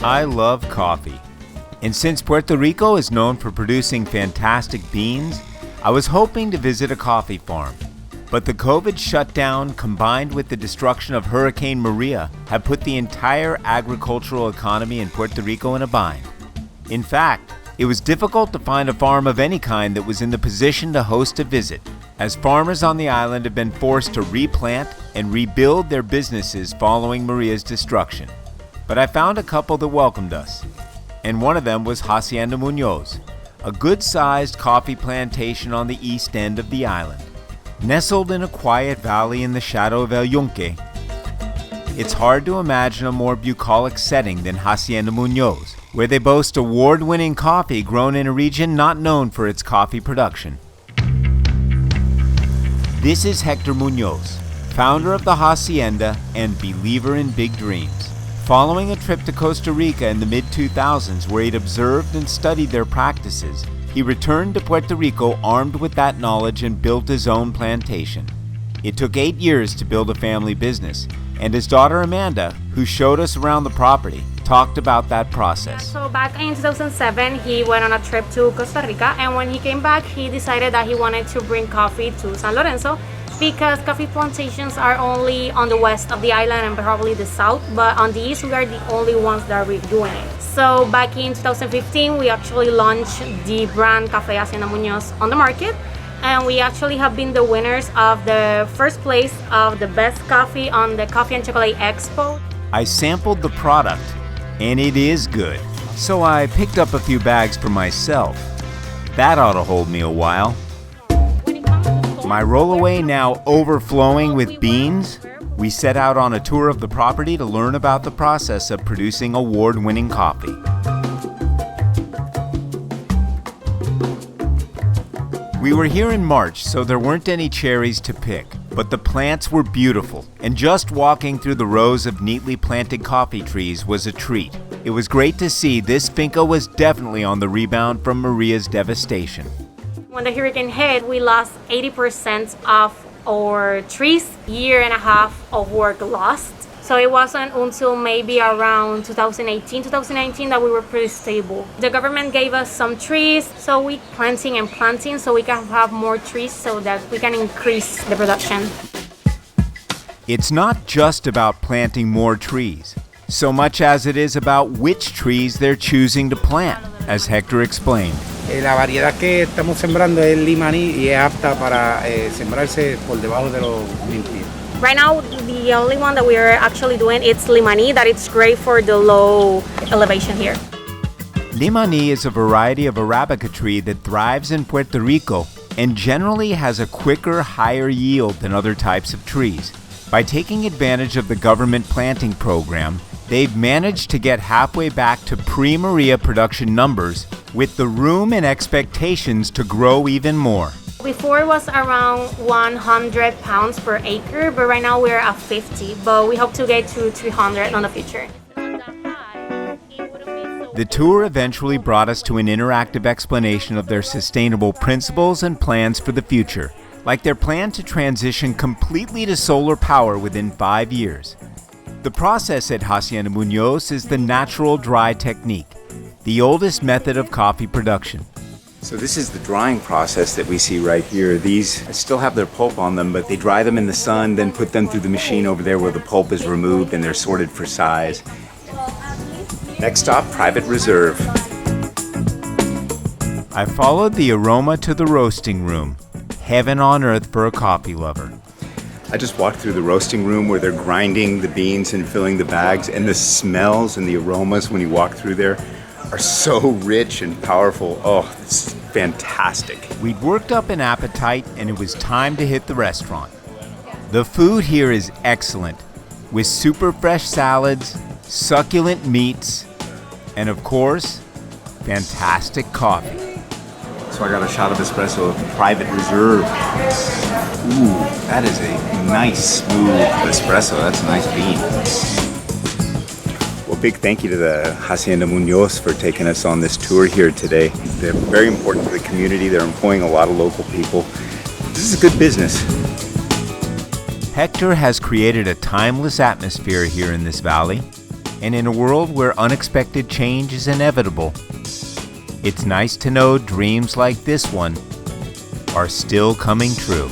I love coffee. And since Puerto Rico is known for producing fantastic beans, I was hoping to visit a coffee farm. But the COVID shutdown combined with the destruction of Hurricane Maria have put the entire agricultural economy in Puerto Rico in a bind. In fact, it was difficult to find a farm of any kind that was in the position to host a visit, as farmers on the island have been forced to replant and rebuild their businesses following Maria's destruction. But I found a couple that welcomed us, and one of them was Hacienda Munoz, a good-sized coffee plantation on the east end of the island. Nestled in a quiet valley in the shadow of El Yunque, it's hard to imagine a more bucolic setting than Hacienda Munoz, where they boast award-winning coffee grown in a region not known for its coffee production. This is Hector Munoz, founder of the Hacienda and believer in big dreams. Following a trip to Costa Rica in the mid-2000s where he'd observed and studied their practices, he returned to Puerto Rico armed with that knowledge and built his own plantation. It took 8 years to build a family business, and his daughter Amanda, who showed us around the property, talked about that process. So back in 2007, he went on a trip to Costa Rica, and when he came back, he decided that he wanted to bring coffee to San Lorenzo because coffee plantations are only on the west of the island and probably the south, but on the east, we are the only ones that are doing it. So back in 2015, we actually launched the brand Café Hacienda Munoz on the market, and we actually have been the winners of the first place of the best coffee on the Coffee and Chocolate Expo. I sampled the product, and it is good. So I picked up a few bags for myself. That ought to hold me a while. My rollaway now overflowing with beans, we set out on a tour of the property to learn about the process of producing award-winning coffee. We were here in March, so there weren't any cherries to pick, but the plants were beautiful, and just walking through the rows of neatly planted coffee trees was a treat. It was great to see this finca was definitely on the rebound from Maria's devastation. When the hurricane hit, we lost 80% of our trees, year and a half of work lost. So it wasn't until maybe around 2018, 2019 that we were pretty stable. The government gave us some trees, so we planting so we can have more trees so that we can increase the production. It's not just about planting more trees, so much as it is about which trees they're choosing to plant, as Hector explained. La variedad que estamos sembrando es limaní y es apta para sembrarse por debajo de los 1000 pies. Right now, the only one that we are actually doing is limaní, that it's great for the low elevation here. Limaní is a variety of Arabica tree that thrives in Puerto Rico and generally has a quicker, higher yield than other types of trees. By taking advantage of the government planting program, they've managed to get halfway back to pre-Maria production numbers with the room and expectations to grow even more. Before it was around 100 pounds per acre, but right now we're at 50, but we hope to get to 300 in the future. The tour eventually brought us to an interactive explanation of their sustainable principles and plans for the future, like their plan to transition completely to solar power within 5 years. The process at Hacienda Munoz is the natural dry technique, the oldest method of coffee production. So this is the drying process that we see right here. These still have their pulp on them, but they dry them in the sun, then put them through the machine over there where the pulp is removed and they're sorted for size. Next stop, private reserve. I followed the aroma to the roasting room. Heaven on earth for a coffee lover. I just walked through the roasting room where they're grinding the beans and filling the bags, and the smells and the aromas when you walk through there are so rich and powerful. Oh, it's fantastic. We'd worked up an appetite and it was time to hit the restaurant. The food here is excellent, with super fresh salads, succulent meats, and of course, fantastic coffee. So I got a shot of espresso of Private Reserve. Ooh, that is a nice, smooth espresso. That's a nice bean. Well, big thank you to the Hacienda Munoz for taking us on this tour here today. They're very important to the community. They're employing a lot of local people. This is a good business. Hector has created a timeless atmosphere here in this valley. And in a world where unexpected change is inevitable, it's nice to know dreams like this one are still coming true.